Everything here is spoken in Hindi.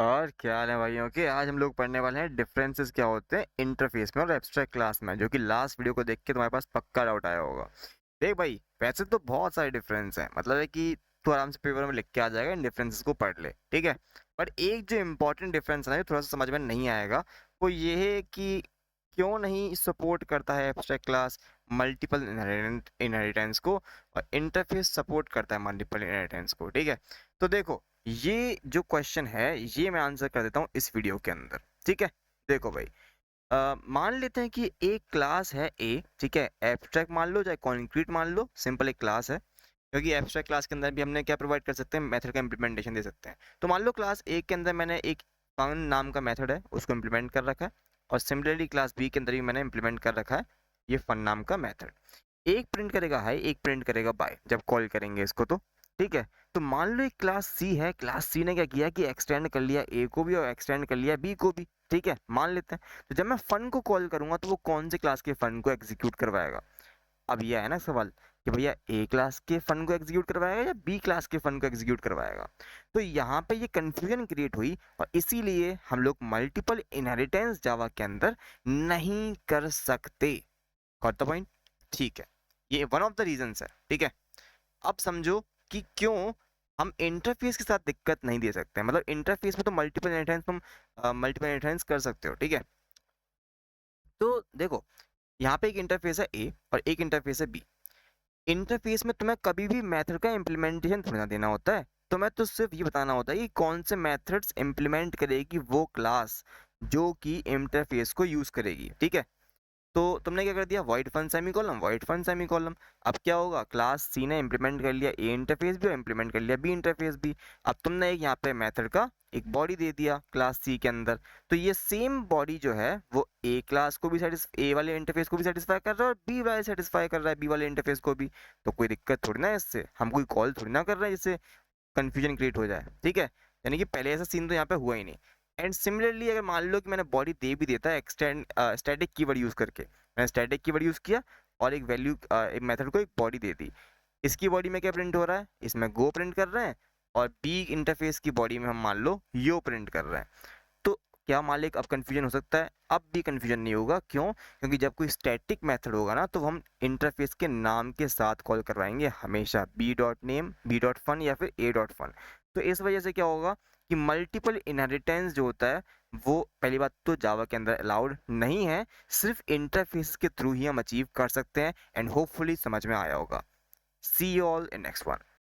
और क्या हाल है भाइयों के। आज हम लोग पढ़ने वाले हैं डिफरेंसेस क्या होते हैं इंटरफेस में और एब्स्ट्रैक्ट क्लास में, जो कि लास्ट वीडियो को देख के तुम्हारे पास पक्का डाउट आया होगा। देख भाई, वैसे तो बहुत सारे डिफरेंस हैं, मतलब है कि तू आराम से पेपर में लिख के आ जाएगा, इन डिफरेंसेस को पढ़ ले, ठीक है। पर एक जो इम्पोर्टेंट डिफरेंस है ना, जो थोड़ा सा समझ में नहीं आएगा, वो ये है कि क्यों नहीं सपोर्ट करता है एब्स्ट्रैक्ट क्लास मल्टीपल इनहेरिटेंस को, और इंटरफेस सपोर्ट करता है मल्टीपल इनहेरिटेंस को, ठीक है। तो देखो, ये जो क्वेश्चन है ये मैं आंसर कर देता हूँ इस वीडियो के अंदर, ठीक है। देखो भाई, मान लेते हैं कि एक क्लास है ए, ठीक है। एब्स्ट्रैक्ट मान लो चाहे कॉन्क्रीट मान लो, सिंपल एक क्लास है, क्योंकि एब्स्ट्रैक्ट क्लास के अंदर भी हमने क्या प्रोवाइड कर सकते हैं, मेथड का इंप्लीमेंटेशन दे सकते हैं। तो मान लो क्लास ए के अंदर मैंने एक फन नाम का मेथड है उसको इम्प्लीमेंट कर रखा है, और सिमिलरली क्लास बी के अंदर भी मैंने इम्प्लीमेंट कर रखा है ये फन नाम का मेथड। एक प्रिंट करेगा हाई, एक प्रिंट करेगा बाय जब कॉल करेंगे इसको, तो ठीक है। तो मान लो एक क्लास सी है, क्लास सी ने क्या किया कि एक्सटेंड कर लिया ए को भी और एक्सटेंड कर लिया बी को भी, ठीक है, मान लेते हैं। तो जब मैं फन को कॉल करूंगा तो वो कौन से क्लास के फन को एग्जीक्यूट करवाएगा। अब ये है ना सवाल कि भैया ए क्लास के फन को एग्जीक्यूट करवाएगा या बी क्लास के फन को एग्जीक्यूट करवाएगा। तो यहाँ पे ये कंफ्यूजन क्रिएट हुई, और इसीलिए हम लोग मल्टीपल इनहेरिटेंस जावा के अंदर नहीं कर सकते। Got the point? ठीक है, ये वन ऑफ द रीजंस है, ठीक है। अब समझो कि क्यों हम इंटरफेस के साथ दिक्कत नहीं दे सकते, मतलब इंटरफेस में तो मल्टीपल इनहेरिटेंस तुम मल्टीपल इनहेरिटेंस कर सकते हो, ठीक है। तो देखो, यहाँ पे एक इंटरफेस है ए और एक इंटरफेस है बी। इंटरफेस में तुम्हें कभी भी मेथड का इम्प्लीमेंटेशन थोड़ा ना देना होता है, तुम्हें तो सिर्फ ये बताना होता है कि कौन से मेथड्स इम्प्लीमेंट करेगी वो क्लास जो कि इंटरफेस को यूज करेगी, ठीक है। तो तुमने क्या कर दिया, void fun semicolon, void fun semicolon. अब क्या होगा, क्लास सी ने इंप्लीमेंट कर लिया ए इंटरफेस भी और इंप्लीमेंट कर लिया बी इंटरफेस भी। अब तुमने एक यहाँ पे मेथड का एक बॉडी दे दिया क्लास सी के अंदर, तो ये सेम बॉडी जो है वो ए क्लास को भी ए वाले इंटरफेस को भी सेटिस्फाई कर रहा है और बी वाले सेटिस्फाई कर रहा है बी वाले इंटरफेस को भी। तो कोई दिक्कत थोड़ी ना है इससे, हम कोई कॉल थोड़ी ना कर रहे हैं जिससे कंफ्यूजन क्रिएट हो जाए, ठीक है। यानी कि पहले ऐसा सीन तो यहाँ पे हुआ ही नहीं। एंड सिमिलरली अगर मान लो कि मैंने बॉडी दे भी देता है एक्सटेंड स्टैटिक कीवर्ड यूज करके, मैंने स्टैटिक कीवर्ड यूज किया और एक वैल्यू एक मेथड को एक बॉडी दे दी। इसकी बॉडी में क्या प्रिंट हो रहा है, इसमें गो प्रिंट कर रहे हैं, और बी इंटरफेस की बॉडी में हम मान लो यो प्रिंट कर रहे हैं। तो क्या मालिक अब कंफ्यूजन हो सकता है? अब भी कंफ्यूजन नहीं होगा, क्यों? क्योंकि जब कोई स्टैटिक मेथड होगा ना, तो हम इंटरफेस के नाम के साथ कॉल करवाएंगे हमेशा, B dot name, B dot fun या फिर ए डॉट फन। तो इस वजह से क्या होगा कि मल्टीपल इनहेरिटेंस जो होता है वो पहली बात तो जावा के अंदर अलाउड नहीं है, सिर्फ इंटरफेस के थ्रू ही हम अचीव कर सकते हैं। एंड होपफुली समझ में आया होगा। See you all in next one.